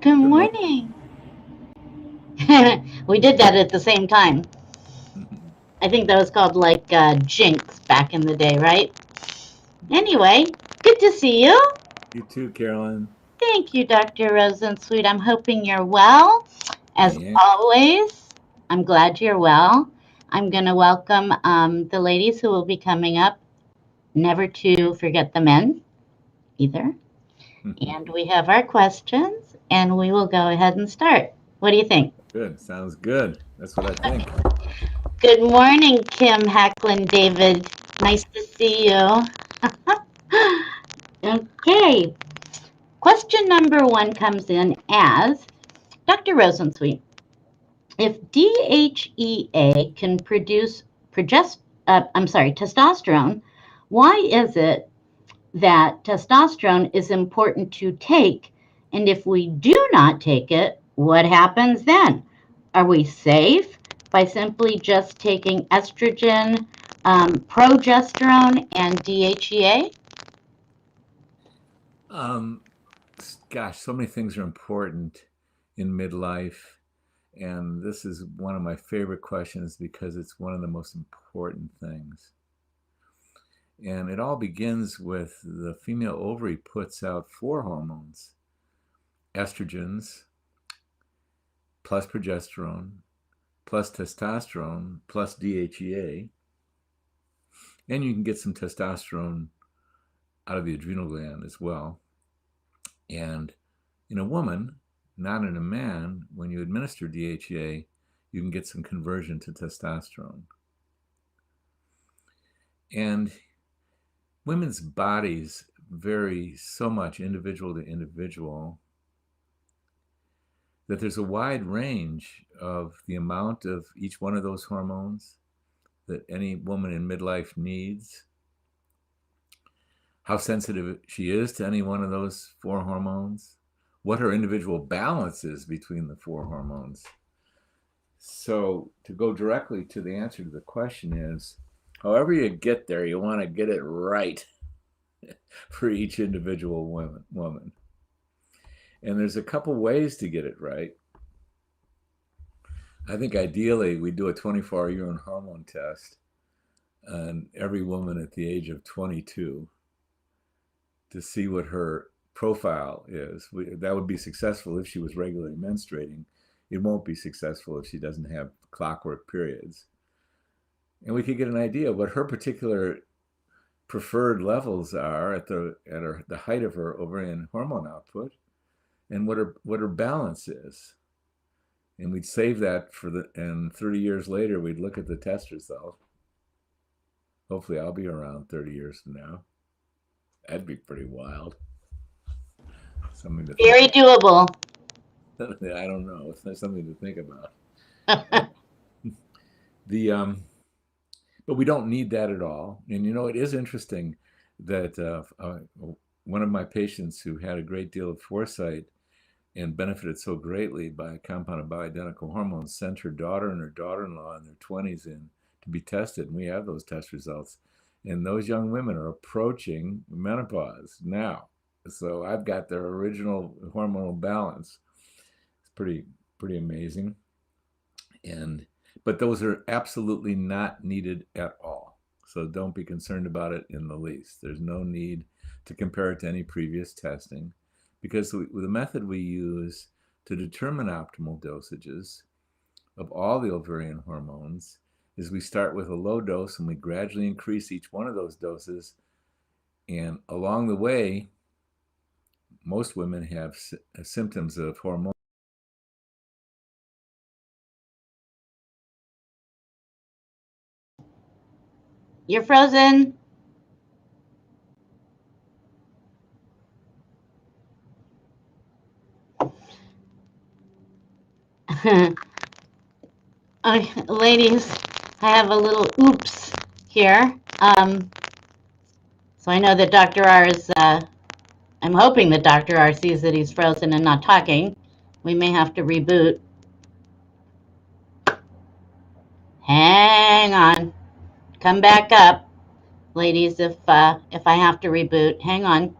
Good Good morning. morning. We did that at the same time. I think that was called like Jinx back in the day, right? Anyway, good to see you. You too, Carolyn. Thank you, Dr. Rosensweet. I'm hoping you're well. I As am. always, I'm glad you're well. I'm going to welcome the ladies who will be coming up, never to forget the men either. And we have our questions, and we will go ahead and start. What do you think? Good. Sounds good. That's what I think. Good morning, Kim Hacklin David. Nice to see you. Okay, question number one comes in as Dr. Rosensweet. If DHEA can produce testosterone, why is it that testosterone is important to take? And if we do not take it, what happens then? Are we safe by simply just taking estrogen, progesterone, and DHEA? Um, Gosh, so many things are important in midlife, and this is one of my favorite questions because it's one of the most important things. And it all begins with the female ovary puts out four hormones: estrogens plus progesterone plus testosterone plus DHEA, and you can get some testosterone out of the adrenal gland as well. And in a woman, not in a man, when you administer DHEA, you can get some conversion to testosterone. And women's bodies vary so much individual to individual that there's a wide range of the amount of each one of those hormones that any woman in midlife needs, how sensitive she is to any one of those four hormones, what her individual balance is between the four hormones. So, to go directly to the answer to the question is, however you get there, you want to get it right for each individual woman. And there's a couple ways to get it right. I think ideally we do a 24-hour urine hormone test on every woman at the age of 22 to see what her profile is. That would be successful if she was regularly menstruating. It won't be successful if she doesn't have clockwork periods. And we could get an idea of what her particular preferred levels are the height of her ovarian hormone output, and what her balance is. And we'd save that and 30 years later we'd look at the test result. Hopefully I'll be around 30 years from now. That'd be pretty wild. Something to think Very doable. about. I don't know. It's something to think about. The But we don't need that at all. And it is interesting that one of my patients who had a great deal of foresight and benefited so greatly by a compound of bioidentical hormones sent her daughter and her daughter-in-law in their 20s in to be tested. And we have those test results. And those young women are approaching menopause now. So I've got their original hormonal balance. It's pretty amazing. And but those are absolutely not needed at all. So don't be concerned about it in the least. There's no need to compare it to any previous testing because the method we use to determine optimal dosages of all the ovarian hormones is we start with a low dose and we gradually increase each one of those doses. And along the way, most women have symptoms of hormone. You're frozen. Ladies, I have a little oops here. So I know that Dr. R is, I'm hoping that Dr. R sees that he's frozen and not talking. We may have to reboot. Hang on. Come back up, ladies, if I have to reboot. Hang on.